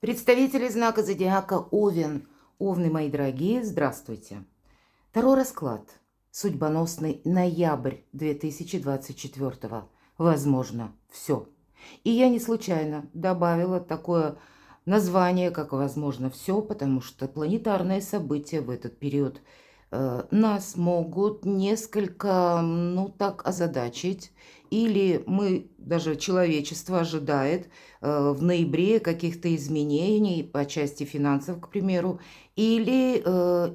Представители знака зодиака Овен. Овны, мои дорогие, здравствуйте. Второй расклад. Судьбоносный ноябрь 2024. Возможно, все. И я не случайно добавила такое название, как «Возможно, все», потому что планетарные события в этот период нас могут несколько, так озадачить, или мы, даже человечество ожидает в ноябре каких-то изменений по части финансов, к примеру, или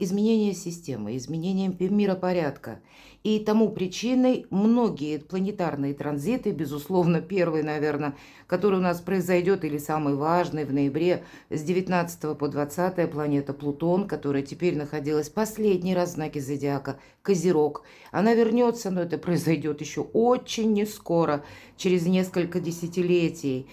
изменения системы, изменения миропорядка. И тому причиной многие планетарные транзиты, безусловно, первый, наверное, который у нас произойдет, или самый важный в ноябре, с 19 по 20 планета Плутон, которая теперь находилась последний раз в знаке зодиака Козерог. Она вернется, но это произойдет еще очень не скоро, через несколько десятилетий.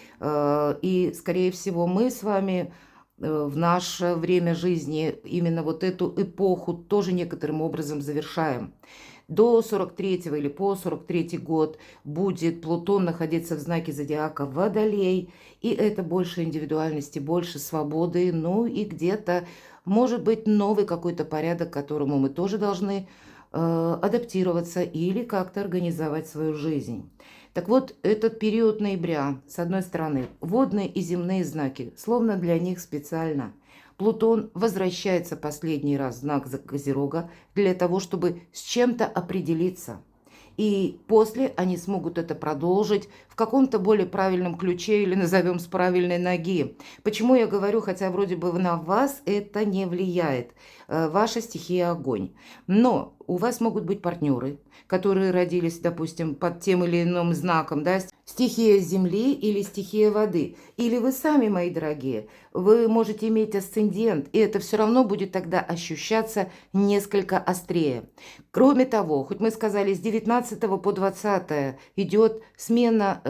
И, скорее всего, мы с вами в наше время жизни именно вот эту эпоху тоже некоторым образом завершаем. До 43-го или по 43-й год будет Плутон находиться в знаке зодиака Водолей, и это больше индивидуальности, больше свободы, ну и где-то, может быть, новый какой-то порядок, к которому мы тоже должны адаптироваться или как-то организовать свою жизнь. Так вот, этот период ноября, с одной стороны, водные и земные знаки, словно для них специально. Плутон возвращается последний раз в знак Козерога для того, чтобы с чем-то определиться. И после они смогут это продолжить в каком-то более правильном ключе или назовем с правильной ноги. Почему я говорю, хотя вроде бы на вас это не влияет, ваша стихия огонь. Но у вас могут быть партнеры, которые родились, допустим, под тем или иным знаком, да, стихия земли или стихия воды. Или вы сами, мои дорогие, вы можете иметь асцендент, и это все равно будет тогда ощущаться несколько острее. Кроме того, хоть мы сказали, с 19 по 20 идет смена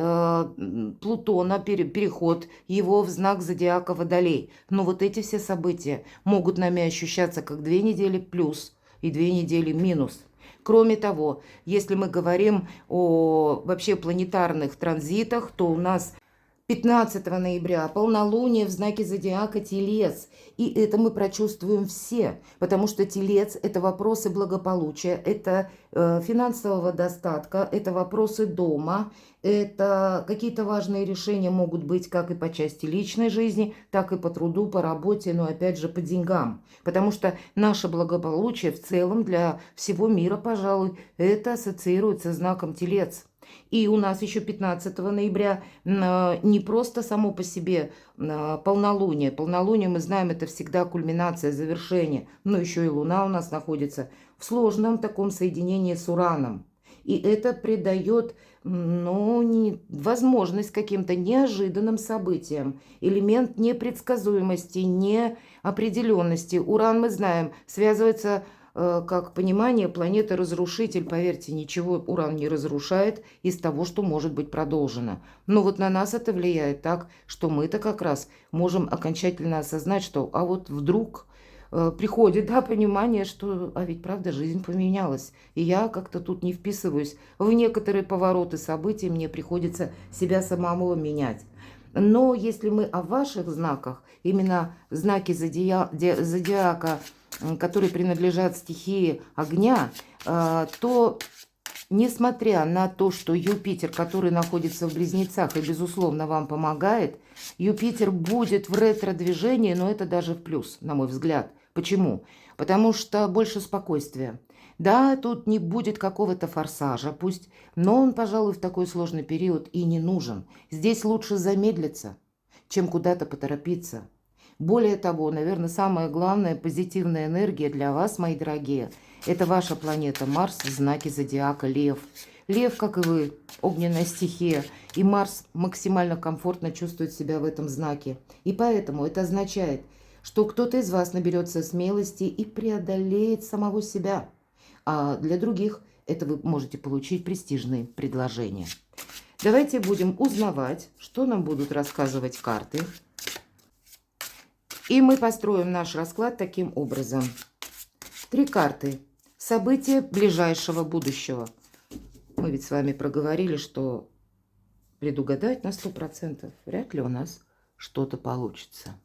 Плутона, переход его в знак зодиака Водолей. Но вот эти все события могут нами ощущаться как 2 недели плюс и 2 недели минус. Кроме того, если мы говорим о вообще планетарных транзитах, то у нас 15 ноября полнолуние в знаке зодиака Телец. И это мы прочувствуем все, потому что Телец – это вопросы благополучия, это финансового достатка, это вопросы дома, это какие-то важные решения могут быть как и по части личной жизни, так и по труду, по работе, но опять же по деньгам. Потому что наше благополучие в целом для всего мира, пожалуй, это ассоциируется с знаком Телец. И у нас еще 15 ноября не просто само по себе полнолуние. Полнолуние, мы знаем, это всегда кульминация, завершение. Но еще и Луна у нас находится в сложном таком соединении с Ураном. И это придает возможность каким-то неожиданным событиям, элемент непредсказуемости, неопределенности. Уран, мы знаем, связывается как понимание планеты-разрушитель. Поверьте, ничего Уран не разрушает из того, что может быть продолжено. Но вот на нас это влияет так, что мы-то как раз можем окончательно осознать, что а вот вдруг приходит понимание, что а ведь правда жизнь поменялась. И я как-то тут не вписываюсь в некоторые повороты событий, мне приходится себя самому менять. Но если мы о ваших знаках, именно знаки зодиака, которые принадлежат стихии огня, то несмотря на то, что Юпитер, который находится в Близнецах и, безусловно, вам помогает, Юпитер будет в ретро-движении, но это даже в плюс, на мой взгляд. Почему? Потому что больше спокойствия. Да, тут не будет какого-то форсажа, пусть, но он, пожалуй, в такой сложный период и не нужен. Здесь лучше замедлиться, чем куда-то поторопиться. Более того, наверное, самая главная позитивная энергия для вас, мои дорогие, это ваша планета Марс в знаке зодиака Лев. Лев, как и вы, огненная стихия, и Марс максимально комфортно чувствует себя в этом знаке. И поэтому это означает, что кто-то из вас наберется смелости и преодолеет самого себя. А для других это вы можете получить престижные предложения. Давайте будем узнавать, что нам будут рассказывать карты. И мы построим наш расклад таким образом. 3 карты. События ближайшего будущего. Мы ведь с вами проговорили, что предугадать на 100% вряд ли у нас что-то получится.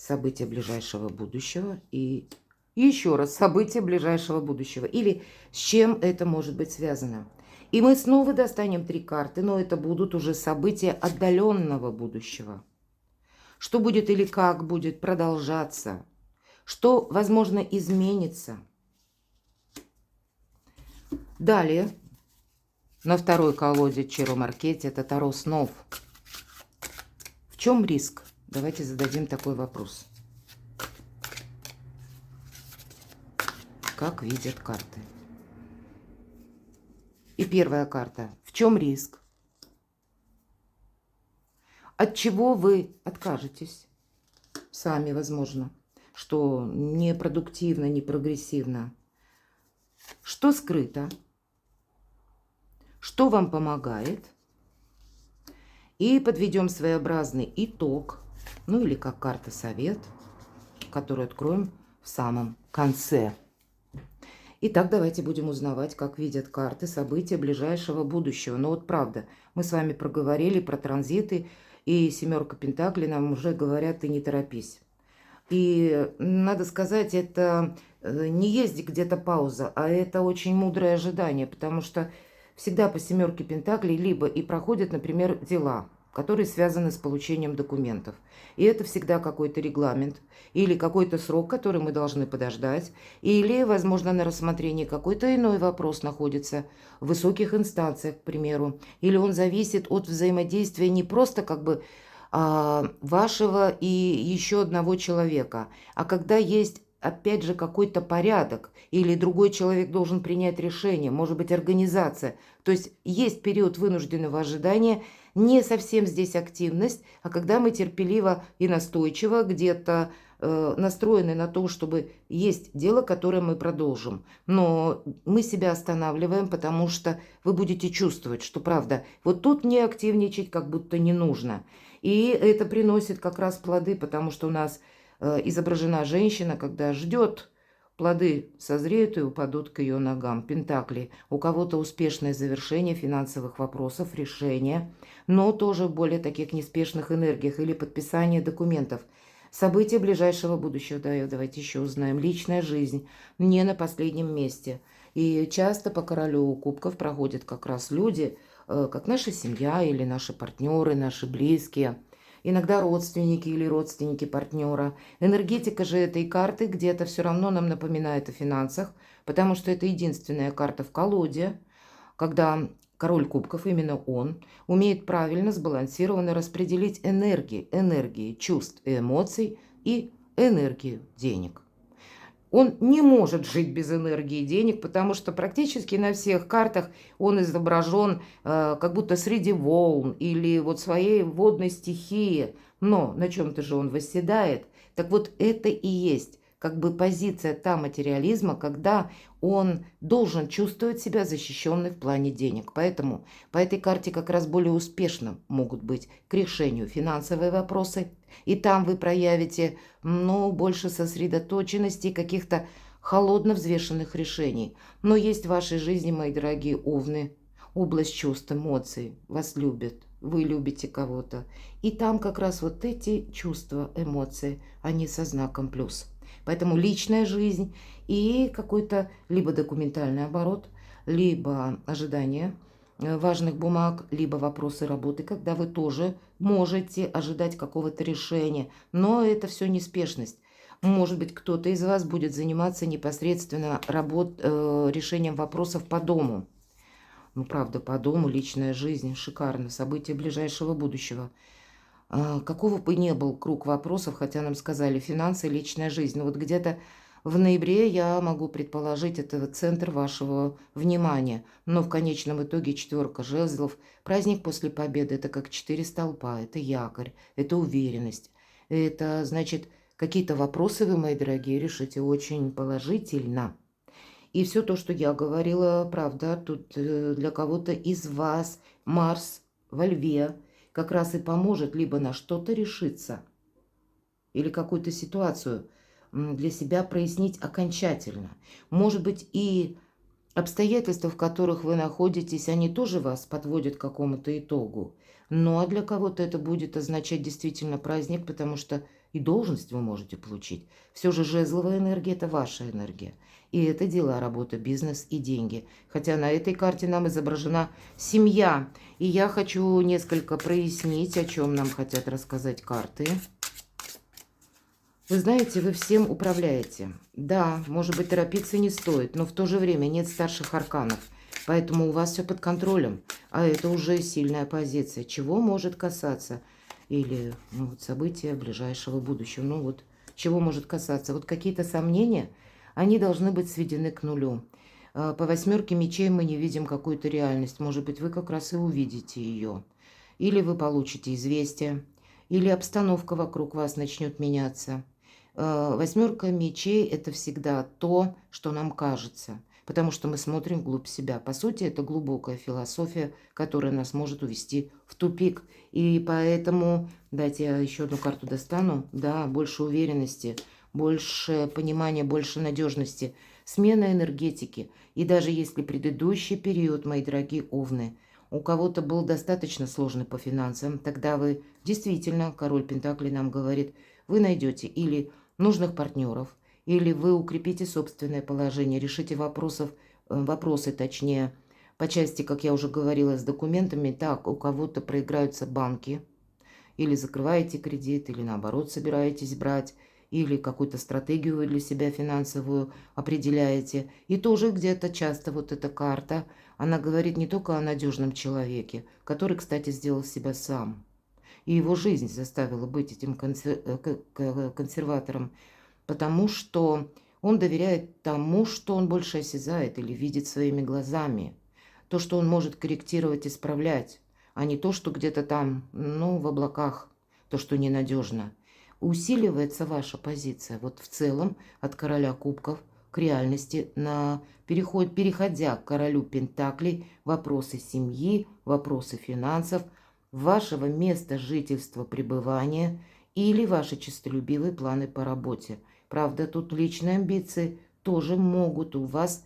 события ближайшего будущего и еще раз события ближайшего будущего. Или с чем это может быть связано. И мы снова достанем 3 карты, но это будут уже события отдаленного будущего. Что будет или как будет продолжаться, что, возможно, изменится. Далее, на второй колоде Чиро Маркетти, это Таро снов. В чем риск? Давайте зададим такой вопрос. Как видят карты? И первая карта. В чем риск? От чего вы откажетесь? Сами, возможно. Что непродуктивно, не прогрессивно. Что скрыто? Что вам помогает? И подведем своеобразный итог. Ну или как карта совет, которую откроем в самом конце. Итак, давайте будем узнавать, как видят карты события ближайшего будущего. Но вот правда, мы с вами проговорили про транзиты, и 7 пентаклей нам уже говорят: ты не торопись. И надо сказать, это не есть где-то пауза, а это очень мудрое ожидание, потому что всегда по 7 пентаклей либо и проходят, например, дела, которые связаны с получением документов. И это всегда какой-то регламент или какой-то срок, который мы должны подождать, или, возможно, на рассмотрении какой-то иной вопрос находится в высоких инстанциях, к примеру, или он зависит от взаимодействия не просто как бы вашего и еще одного человека, а когда есть опять же какой-то порядок, или другой человек должен принять решение, может быть, организация. То есть есть период вынужденного ожидания, не совсем здесь активность, а когда мы терпеливо и настойчиво где-то настроены на то, чтобы есть дело, которое мы продолжим. Но мы себя останавливаем, потому что вы будете чувствовать, что правда, вот тут не активничать как будто не нужно. И это приносит как раз плоды, потому что у нас изображена женщина, когда ждет, плоды созреют и упадут к ее ногам. Пентакли. У кого-то успешное завершение финансовых вопросов, решение, но тоже в более таких неспешных энергиях или подписание документов. События ближайшего будущего. Да, давайте еще узнаем. Личная жизнь не на последнем месте. И часто по королю кубков проходят как раз люди, как наша семья или наши партнеры, наши близкие. Иногда родственники или родственники партнера. Энергетика же этой карты где-то все равно нам напоминает о финансах, потому что это единственная карта в колоде, когда король кубков, именно он, умеет правильно, сбалансированно распределить энергии чувств и эмоций и энергию денег. Он не может жить без энергии денег, потому что практически на всех картах он изображен как будто среди волн или вот своей водной стихии. Но на чем-то же он восседает. Так вот это и есть как бы позиция та материализма, когда он должен чувствовать себя защищенным в плане денег. Поэтому по этой карте как раз более успешно могут быть к решению финансовые вопросы. И там вы проявите, больше сосредоточенности и каких-то холодно взвешенных решений. Но есть в вашей жизни, мои дорогие овны, область чувств, эмоций. Вас любят, вы любите кого-то. И там как раз вот эти чувства, эмоции, они со знаком плюс. Поэтому личная жизнь и какой-то либо документальный оборот, либо ожидание важных бумаг, либо вопросы работы, когда вы тоже можете ожидать какого-то решения. Но это все неспешность. Может быть, кто-то из вас будет заниматься непосредственно решением вопросов по дому. Правда, по дому, личная жизнь, шикарно. События ближайшего будущего. Какого бы ни был круг вопросов, хотя нам сказали финансы, личная жизнь. Но вот где-то в ноябре я могу предположить, это центр вашего внимания. Но в конечном итоге 4 жезлов, праздник после победы, это как 4 столпа, это якорь, это уверенность. Это значит, какие-то вопросы вы, мои дорогие, решите очень положительно. И все то, что я говорила, правда, тут для кого-то из вас Марс во Льве как раз и поможет либо на что-то решиться, или какую-то ситуацию для себя прояснить окончательно. Может быть, и обстоятельства, в которых вы находитесь, они тоже вас подводят к какому-то итогу. Ну, а для кого-то это будет означать действительно праздник, потому что и должность вы можете получить. Все же жезловая энергия – это ваша энергия. И это дела, работа, бизнес и деньги. Хотя на этой карте нам изображена семья. И я хочу несколько прояснить, о чем нам хотят рассказать карты. Вы знаете, вы всем управляете. Да, может быть, торопиться не стоит, но в то же время нет старших арканов. Поэтому у вас все под контролем. А это уже сильная позиция. Чего может касаться? Или события ближайшего будущего. Чего может касаться? Вот какие-то сомнения, они должны быть сведены к нулю. По 8 мечей мы не видим какую-то реальность. Может быть, вы как раз и увидите ее. Или вы получите известие, или обстановка вокруг вас начнет меняться. 8 мечей – это всегда то, что нам кажется, потому что мы смотрим вглубь себя. По сути, это глубокая философия, которая нас может увести в тупик. И поэтому, дайте я еще одну карту достану, да, больше уверенности, больше понимания, больше надежности, смена энергетики. И даже если предыдущий период, мои дорогие овны, у кого-то был достаточно сложный по финансам, тогда вы действительно, король Пентаклей нам говорит, вы найдете или нужных партнеров, или вы укрепите собственное положение, решите вопросы, точнее, по части, как я уже говорила, с документами. Так, у кого-то проиграются банки, или закрываете кредит, или наоборот собираетесь брать, или какую-то стратегию вы для себя финансовую определяете. И тоже где-то часто вот эта карта, она говорит не только о надежном человеке, который, кстати, сделал себя сам. И его жизнь заставила быть этим консерватором, потому что он доверяет тому, что он больше осязает или видит своими глазами. То, что он может корректировать, исправлять, а не то, что где-то там, в облаках, то, что ненадежно. Усиливается ваша позиция. Вот в целом от короля кубков к реальности, переходя к королю пентаклей, вопросы семьи, вопросы финансов, вашего места жительства, пребывания или ваши честолюбивые планы по работе. Правда, тут личные амбиции тоже могут у вас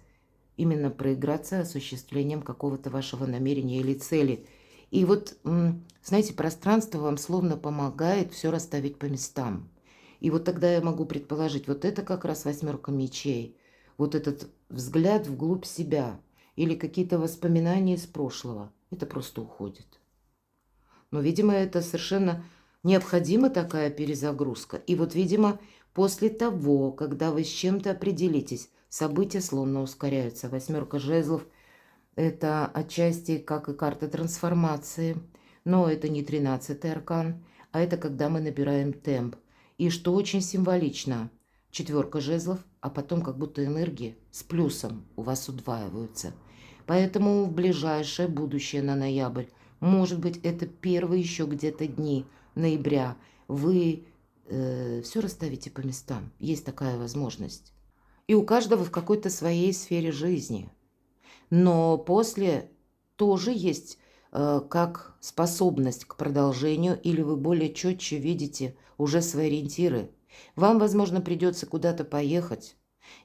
именно проиграться осуществлением какого-то вашего намерения или цели. И вот, знаете, пространство вам словно помогает все расставить по местам. И вот тогда я могу предположить, вот это как раз 8 мечей, вот этот взгляд вглубь себя или какие-то воспоминания из прошлого, это просто уходит. Но, видимо, это совершенно необходима такая перезагрузка. И вот, видимо, после того, когда вы с чем-то определитесь, события словно ускоряются. 8 жезлов – это отчасти как и карта трансформации, но это не 13-й аркан, а это когда мы набираем темп. И что очень символично, 4 жезлов, а потом как будто энергии с плюсом у вас удваиваются. Поэтому в ближайшее будущее на ноябрь, может быть, это первые еще где-то дни ноября, вы все расставите по местам. Есть такая возможность. И у каждого в какой-то своей сфере жизни. Но после тоже есть как способность к продолжению, или вы более четче видите уже свои ориентиры. Вам, возможно, придется куда-то поехать,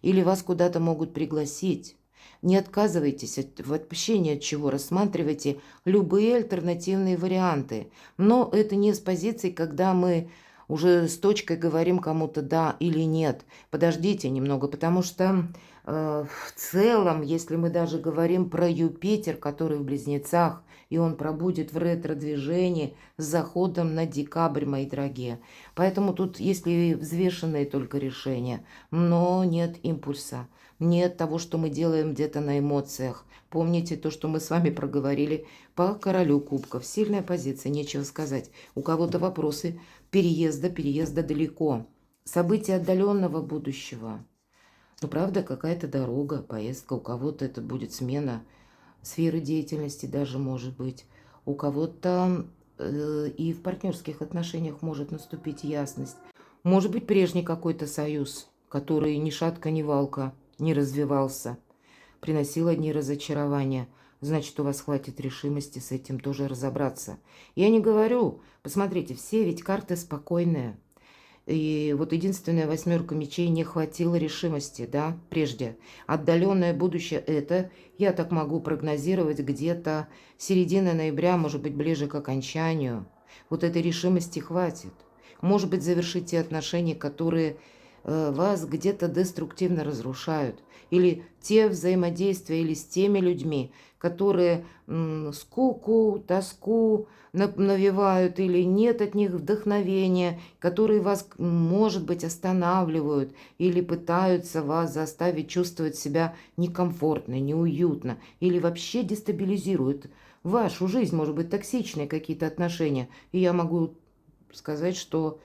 или вас куда-то могут пригласить. Не отказывайтесь от общения, от чего, рассматривайте любые альтернативные варианты. Но это не с позиции, когда мы уже с точкой говорим кому-то да или нет. Подождите немного, потому что в целом, если мы даже говорим про Юпитер, который в Близнецах, и он пробудет в ретро-движении с заходом на декабрь, мои дорогие. Поэтому тут, если взвешенные только решения, но нет импульса, нет того, что мы делаем где-то на эмоциях. Помните то, что мы с вами проговорили по королю кубков. Сильная позиция, нечего сказать. У кого-то вопросы переезда далеко. События отдаленного будущего. Ну, правда, какая-то дорога, поездка. У кого-то это будет смена сферы деятельности даже, может быть. У кого-то и в партнерских отношениях может наступить ясность. Может быть, прежний какой-то союз, который ни шатка, ни валка не развивался, приносил одни разочарования. Значит, у вас хватит решимости с этим тоже разобраться. Я не говорю, посмотрите, все ведь карты спокойные. И вот единственная 8 мечей не хватило решимости, да, прежде. Отдаленное будущее это, я так могу прогнозировать, где-то середина ноября, может быть, ближе к окончанию. Вот этой решимости хватит. может быть, завершить те отношения, которые вас где-то деструктивно разрушают, или те взаимодействия, или с теми людьми, которые скуку, тоску навевают, или нет от них вдохновения, которые вас, может быть, останавливают, или пытаются вас заставить чувствовать себя некомфортно, неуютно, или вообще дестабилизируют вашу жизнь, может быть, токсичные какие-то отношения. И я могу сказать, что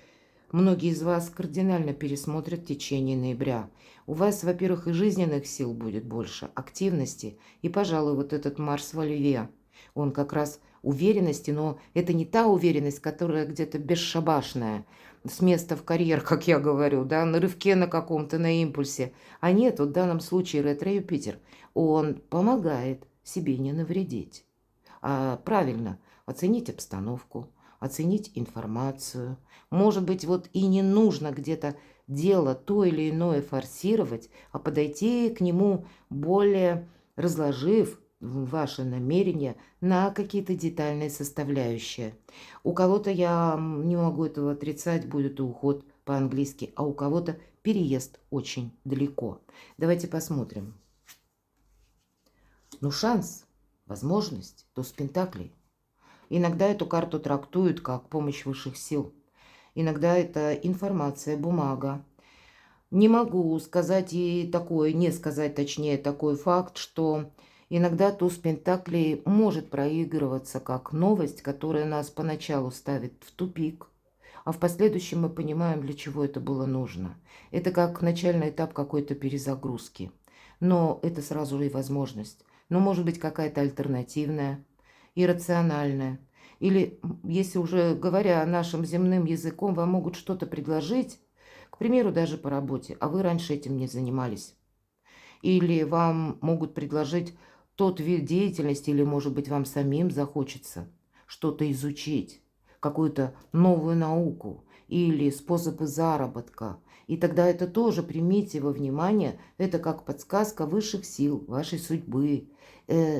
многие из вас кардинально пересмотрят в течение ноября. У вас, во-первых, и жизненных сил будет больше, активности. И, пожалуй, вот этот Марс во Льве, он как раз уверенности, но это не та уверенность, которая где-то бесшабашная, с места в карьер, как я говорю, да, на рывке на каком-то, на импульсе. А нет, вот в данном случае ретро-Юпитер, он помогает себе не навредить. А правильно оценить обстановку, оценить информацию. Может быть, вот и не нужно где-то дело то или иное форсировать, а подойти к нему более разложив ваши намерения на какие-то детальные составляющие. У кого-то, я не могу этого отрицать, будет уход по-английски, а у кого-то переезд очень далеко. Давайте посмотрим. Ну, шанс, возможность, туз пентаклей. Иногда эту карту трактуют как помощь высших сил. Иногда это информация, бумага. Не могу сказать и такое, не сказать точнее такой факт, что иногда туз пентаклей может проигрываться как новость, которая нас поначалу ставит в тупик, а в последующем мы понимаем, для чего это было нужно. Это как начальный этап какой-то перезагрузки. Но это сразу же и возможность. Но может быть какая-то альтернативная, иррациональная. Или, если уже говоря нашим земным языком, вам могут что-то предложить, к примеру, даже по работе, а вы раньше этим не занимались. Или вам могут предложить тот вид деятельности, или, может быть, вам самим захочется что-то изучить, какую-то новую науку или способы заработка. И тогда это тоже примите во внимание, это как подсказка высших сил, вашей судьбы.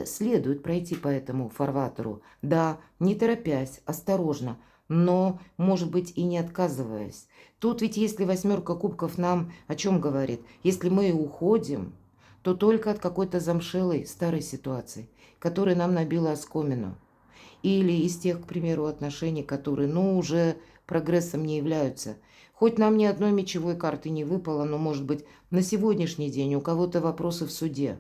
Следует пройти по этому фарватеру. Да, не торопясь, осторожно, но, может быть, и не отказываясь. Тут ведь если восьмерка кубков нам о чем говорит? Если мы уходим, то только от какой-то замшелой старой ситуации, которая нам набила оскомину. Или из тех, к примеру, отношений, которые, уже прогрессом не являются. Хоть нам ни одной мечевой карты не выпало, но, может быть, на сегодняшний день у кого-то вопросы в суде.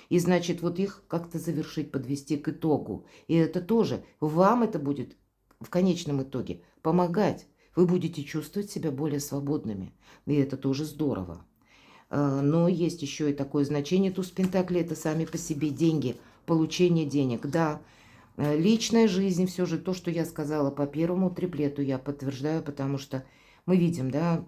И значит, вот их как-то завершить, подвести к итогу. И это тоже, вам это будет в конечном итоге помогать. Вы будете чувствовать себя более свободными. И это тоже здорово. Но есть еще и такое значение туз пентаклей, это сами по себе деньги, получение денег. Да, личная жизнь, все же то, что я сказала по первому триплету, я подтверждаю, потому что мы видим, да,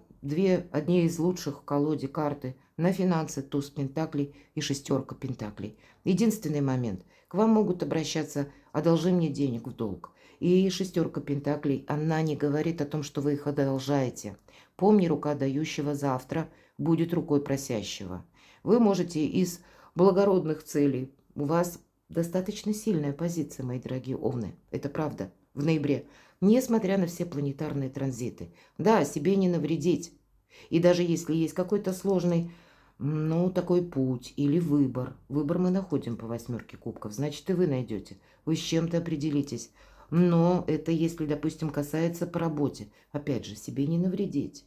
одни из лучших в колоде карты на финансы, туз пентаклей и шестерка пентаклей. Единственный момент, к вам могут обращаться: одолжи мне денег в долг. И шестерка пентаклей, она не говорит о том, что вы их одолжаете. Помни, рука дающего завтра будет рукой просящего. Вы можете из благородных целей, у вас достаточно сильная позиция, мои дорогие овны, это правда, в ноябре, несмотря на все планетарные транзиты. Да, себе не навредить. И даже если есть какой-то сложный, такой путь или выбор мы находим по восьмерке кубков, значит, и вы найдете. Вы с чем-то определитесь. Но это если, допустим, касается по работе. Опять же, себе не навредить.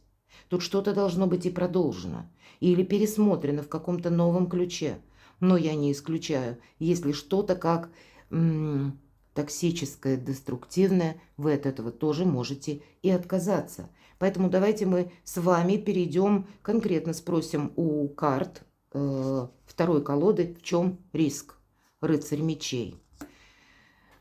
Тут что-то должно быть и продолжено, или пересмотрено в каком-то новом ключе. Но я не исключаю, если что-то как токсическое, деструктивное, вы от этого тоже можете и отказаться. Поэтому давайте мы с вами перейдем, конкретно спросим у карт второй колоды, в чем риск. Рыцарь мечей.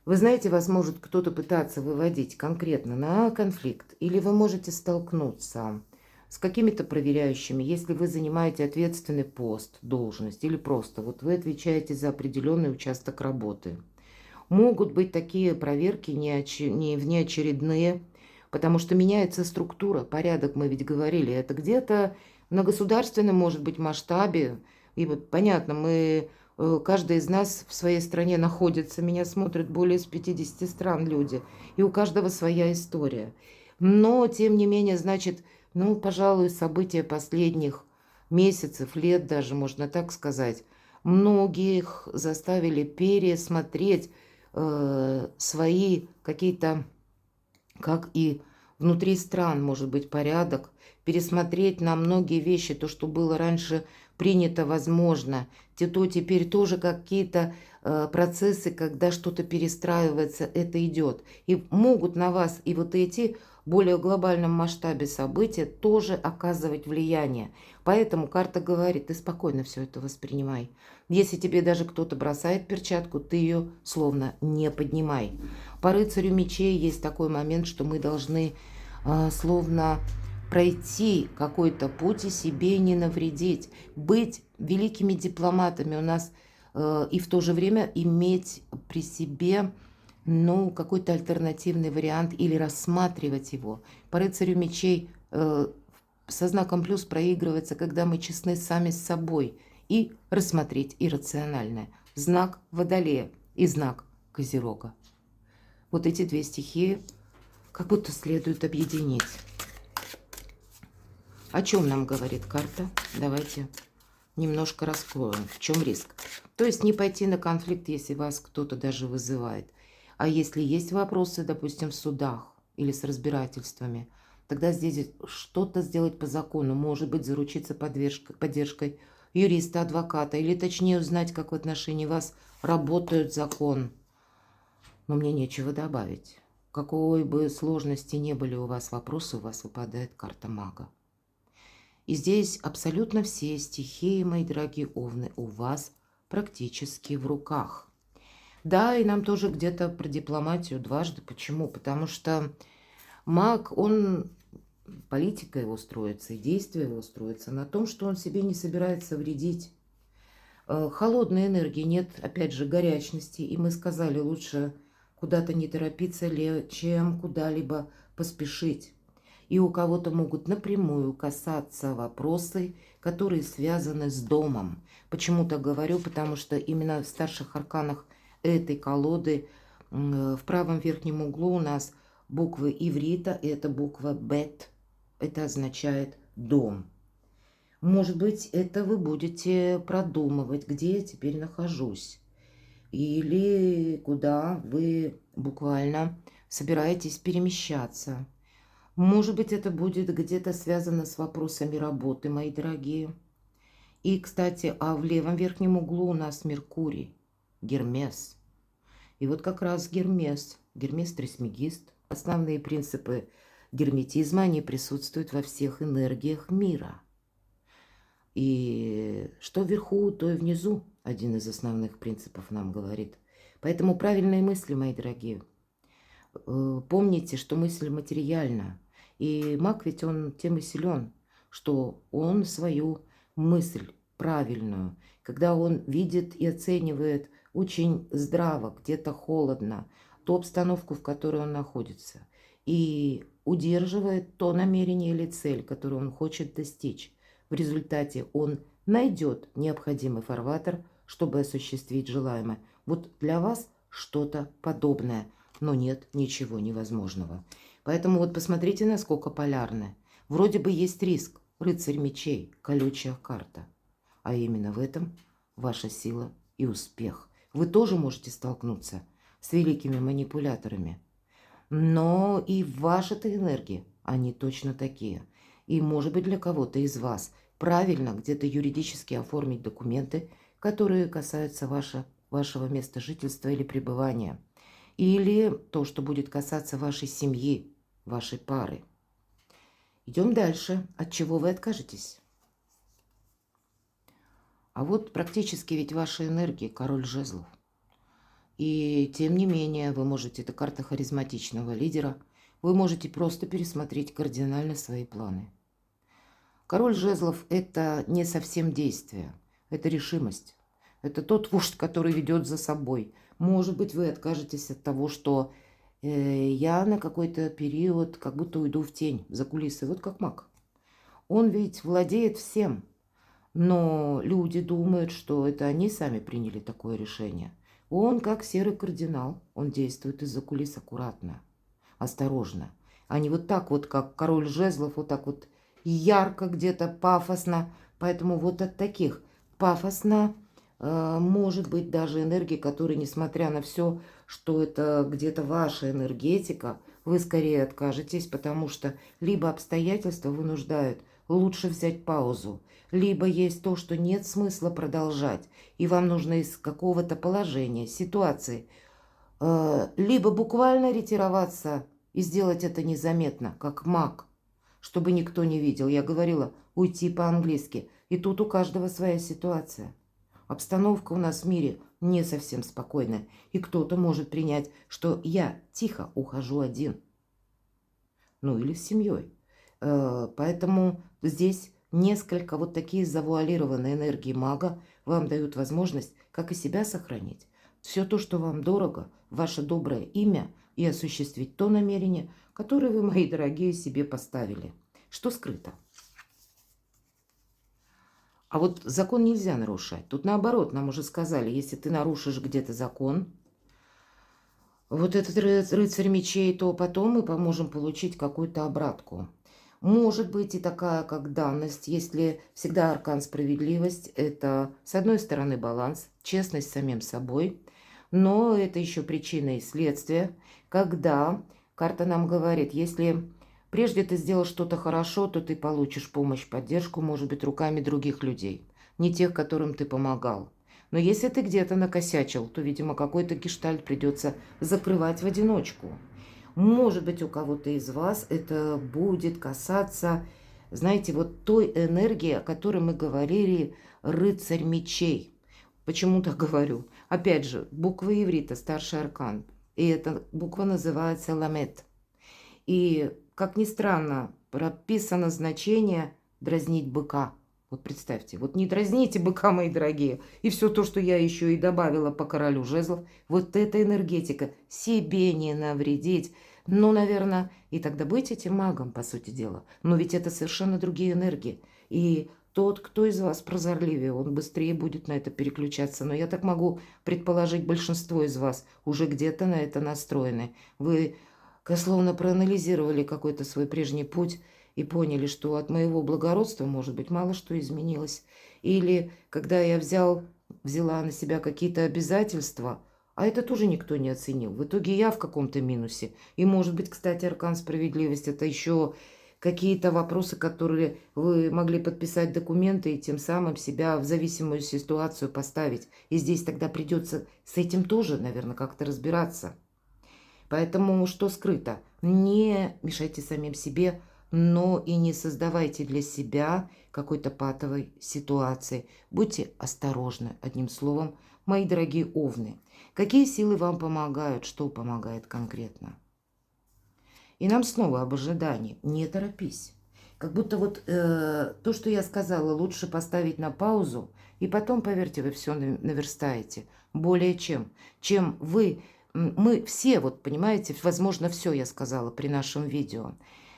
Вы знаете, вас может кто-то пытаться выводить конкретно на конфликт, или вы можете столкнуться с какими-то проверяющими, если вы занимаете ответственный пост, должность, или просто вот вы отвечаете за определенный участок работы. Могут быть такие проверки не внеочередные, потому что меняется структура, порядок, мы ведь говорили, это где-то на государственном, может быть, масштабе. И вот понятно, каждый из нас в своей стране находится, меня смотрят более из 50 стран люди, и у каждого своя история. Но, тем не менее, значит, ну, пожалуй, события последних месяцев, лет даже, можно так сказать, многих заставили пересмотреть свои какие-то, как и внутри стран, может быть, порядок, пересмотреть на многие вещи, то, что было раньше принято, возможно, то теперь тоже какие-то процессы, когда что-то перестраивается, это идет. И могут на вас и вот эти более глобальном масштабе события тоже оказывать влияние. Поэтому карта говорит, ты спокойно все это воспринимай. Если тебе даже кто-то бросает перчатку, ты ее словно не поднимай. По рыцарю мечей есть такой момент, что мы должны словно пройти какой-то путь и себе не навредить, быть великими дипломатами у нас и в то же время иметь при себе, ну, какой-то альтернативный вариант или рассматривать его. По рыцарю мечей со знаком плюс проигрывается, когда мы честны сами с собой и рассмотреть иррациональное. Знак Водолея и знак Козерога. Вот эти две стихии как будто следует объединить. О чем нам говорит карта? Давайте немножко раскроем. В чем риск? То есть не пойти на конфликт, если вас кто-то даже вызывает. А если есть вопросы, допустим, в судах или с разбирательствами, тогда здесь что-то сделать по закону. Может быть, заручиться поддержкой юриста, адвоката. Или точнее узнать, как в отношении вас работает закон. Но мне нечего добавить. Какой бы сложности не были у вас вопросы, у вас выпадает карта мага. И здесь абсолютно все стихии, мои дорогие овны, у вас практически в руках. Да, и нам тоже где-то про дипломатию дважды. Почему? Потому что маг, он, политика его строится, и действия его строятся на том, что он себе не собирается вредить. Холодной энергии нет, опять же, горячности. И мы сказали, лучше куда-то не торопиться, чем куда-либо поспешить. И у кого-то могут напрямую касаться вопросы, которые связаны с домом. Почему так говорю? Потому что именно в старших арканах этой колоды в правом верхнем углу у нас буквы иврита, и это буква бет. Это означает дом. Может быть, это вы будете продумывать, где я теперь нахожусь. Или куда вы буквально собираетесь перемещаться. Может быть, это будет где-то связано с вопросами работы, мои дорогие. И, кстати, а в левом верхнем углу у нас Меркурий, Гермес. И вот как раз Гермес Трисмегист. Основные принципы герметизма, они присутствуют во всех энергиях мира. И что вверху, то и внизу. Один из основных принципов нам говорит. Поэтому правильные мысли, мои дорогие. Помните, что мысль материальна. И маг ведь он тем и силен, что он свою мысль правильную, когда он видит и оценивает очень здраво, где-то холодно, ту обстановку, в которой он находится, и удерживает то намерение или цель, которую он хочет достичь. В результате он найдет необходимый фарватер, чтобы осуществить желаемое. Вот для вас что-то подобное, но нет ничего невозможного. Поэтому вот посмотрите, насколько полярны. Вроде бы есть риск, рыцарь мечей, колючая карта. А именно в этом ваша сила и успех. Вы тоже можете столкнуться с великими манипуляторами. Но и ваши-то энергии, они точно такие. И может быть для кого-то из вас правильно где-то юридически оформить документы, которые касаются вашего места жительства или пребывания. Или то, что будет касаться вашей семьи, вашей пары. Идем дальше. От чего вы откажетесь? А вот практически ведь ваша энергия, король жезлов. И тем не менее, вы можете, это карта харизматичного лидера, вы можете просто пересмотреть кардинально свои планы. Король жезлов – это не совсем действие, это решимость. Это тот вождь, который ведет за собой. Может быть, вы откажетесь от того, что я на какой-то период как будто уйду в тень, за кулисы, вот как маг. Он ведь владеет всем, но люди думают, что это они сами приняли такое решение. Он как серый кардинал, он действует из-за кулис аккуратно, осторожно. а не вот так вот, как король жезлов, вот так вот ярко где-то, пафосно. Поэтому вот от таких пафосно может быть даже энергии, которые, несмотря на все, что это где-то ваша энергетика, вы скорее откажетесь, потому что либо обстоятельства вынуждают лучше взять паузу, либо есть то, что нет смысла продолжать, и вам нужно из какого-то положения, ситуации, либо буквально ретироваться и сделать это незаметно, как маг, чтобы никто не видел. Я говорила, уйти по-английски. И тут у каждого своя ситуация. Обстановка у нас в мире не совсем спокойная. И кто-то может принять, что я тихо ухожу один. Ну или с семьей. Поэтому здесь несколько вот такие завуалированные энергии мага вам дают возможность, как и себя сохранить. Все то, что вам дорого, ваше доброе имя, и осуществить то намерение, которое вы, мои дорогие, себе поставили. Что скрыто? А вот закон нельзя нарушать. Тут наоборот, нам уже сказали, если ты нарушишь где-то закон, вот этот рыцарь мечей, то потом мы поможем получить какую-то обратку. Может быть и такая, как данность, если всегда аркан справедливость, это, с одной стороны, баланс, честность с самим собой, но это еще причина и следствие, когда карта нам говорит, если прежде ты сделал что-то хорошо, то ты получишь помощь, поддержку, может быть, руками других людей, не тех, которым ты помогал. Но если ты где-то накосячил, то, видимо, какой-то гештальт придется закрывать в одиночку. Может быть, у кого-то из вас это будет касаться, знаете, вот той энергии, о которой мы говорили, рыцарь мечей. Почему так говорю? Опять же, буква иврита, старший аркан. И эта буква называется ламет. И, как ни странно, прописано значение дразнить быка. Вот представьте, вот не дразните быка, мои дорогие. И все то, что я еще и добавила по королю жезлов, вот эта энергетика, себе не навредить. Ну, наверное, и тогда быть этим магом, по сути дела. Но ведь это совершенно другие энергии. И тот, кто из вас прозорливее, он быстрее будет на это переключаться. Но я так могу предположить, большинство из вас уже где-то на это настроены. Вы словно проанализировали какой-то свой прежний путь и поняли, что от моего благородства, может быть, мало что изменилось. Или когда я взяла на себя какие-то обязательства, а это тоже никто не оценил. В итоге я в каком-то минусе. И, может быть, кстати, аркан справедливости – это еще какие-то вопросы, которые вы могли подписать документы и тем самым себя в зависимую ситуацию поставить. И здесь тогда придется с этим тоже, наверное, как-то разбираться. Поэтому что скрыто? Не мешайте самим себе, но и не создавайте для себя какой-то патовой ситуации. Будьте осторожны, одним словом, мои дорогие овны. Какие силы вам помогают, что помогает конкретно? И нам снова об ожидании. Не торопись. Как будто вот то, что я сказала, лучше поставить на паузу, и потом, поверьте, вы все наверстаете. Более чем вы. Мы все, вот понимаете, возможно, все я сказала при нашем видео.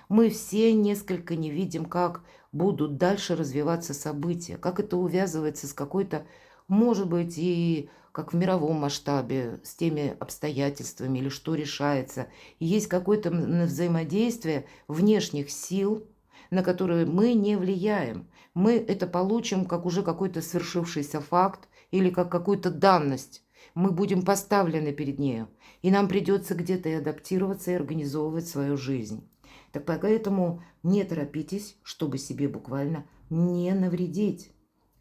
Мы все несколько не видим, как будут дальше развиваться события, как это увязывается с какой-то, может быть, и как в мировом масштабе, с теми обстоятельствами или что решается. И есть какое-то взаимодействие внешних сил, на которые мы не влияем. Мы это получим как уже какой-то свершившийся факт или как какую-то данность. Мы будем поставлены перед нею, и нам придется где-то и адаптироваться, и организовывать свою жизнь. Так поэтому не торопитесь, чтобы себе буквально не навредить.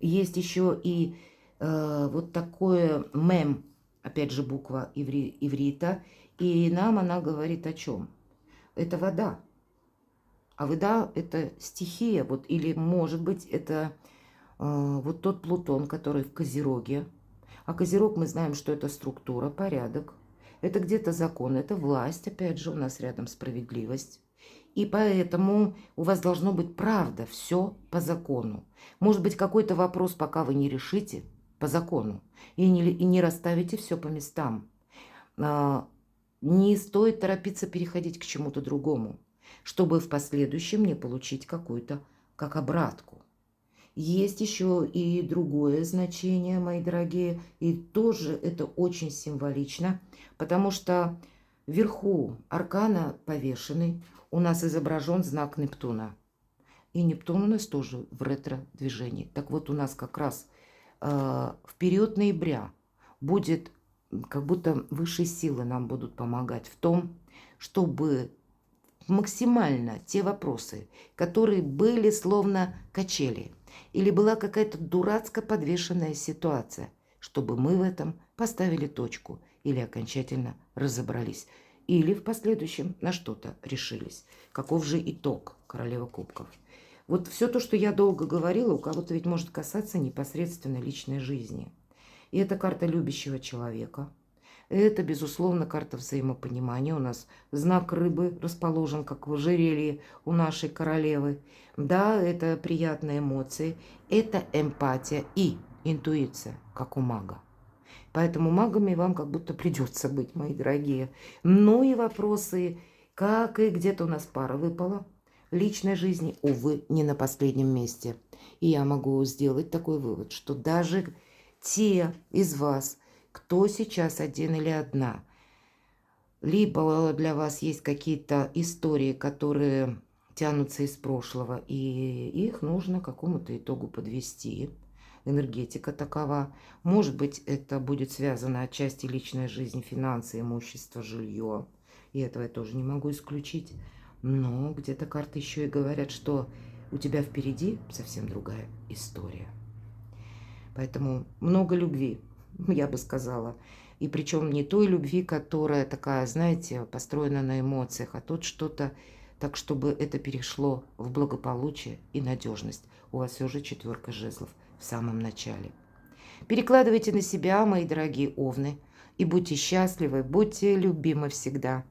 Есть еще и вот такое мем, опять же буква иврита, и нам она говорит о чем? Это вода. А вода – это стихия, вот, или, может быть, это вот тот Плутон, который в Козероге. А Козерог, мы знаем, что это структура, порядок. Это где-то закон, это власть, опять же, у нас рядом справедливость. И поэтому у вас должно быть правда, все по закону. Может быть, какой-то вопрос, пока вы не решите, по закону, и не расставите все по местам. Не стоит торопиться переходить к чему-то другому, чтобы в последующем не получить какую-то как обратку. Есть еще и другое значение, мои дорогие, и тоже это очень символично, потому что Вверху аркана повешенный у нас изображен знак Нептуна. И Нептун у нас тоже в ретро-движении. Так вот, у нас как раз в период ноября будет, как будто высшие силы нам будут помогать в том, чтобы максимально те вопросы, которые были словно качели, или была какая-то дурацко подвешенная ситуация, чтобы мы в этом поставили точку или окончательно разобрались, или в последующем на что-то решились. Каков же итог, королева кубков? Вот все то, что я долго говорила, у кого-то ведь может касаться непосредственно личной жизни. И это карта любящего человека. Это, безусловно, карта взаимопонимания. У нас знак рыбы расположен, как в ожерелье у нашей королевы. Да, это приятные эмоции, это эмпатия и интуиция, как у мага. Поэтому магами вам как будто придется быть, мои дорогие. Ну и вопросы, как и где-то у нас пара выпала. Личной жизни, увы, не на последнем месте. И я могу сделать такой вывод, что даже те из вас, кто сейчас один или одна, либо для вас есть какие-то истории, которые тянутся из прошлого, и их нужно к какому-то итогу подвести. Энергетика такова. Может быть, это будет связано отчасти личной жизни, финансы, имущество, жилье. И этого я тоже не могу исключить. Но где-то карты еще и говорят, что у тебя впереди совсем другая история. Поэтому много любви, я бы сказала. И причем не той любви, которая такая, знаете, построена на эмоциях, а тут что-то так, чтобы это перешло в благополучие и надежность. У вас все же 4 жезлов в самом начале. Перекладывайте на себя, мои дорогие овны, и будьте счастливы, будьте любимы всегда.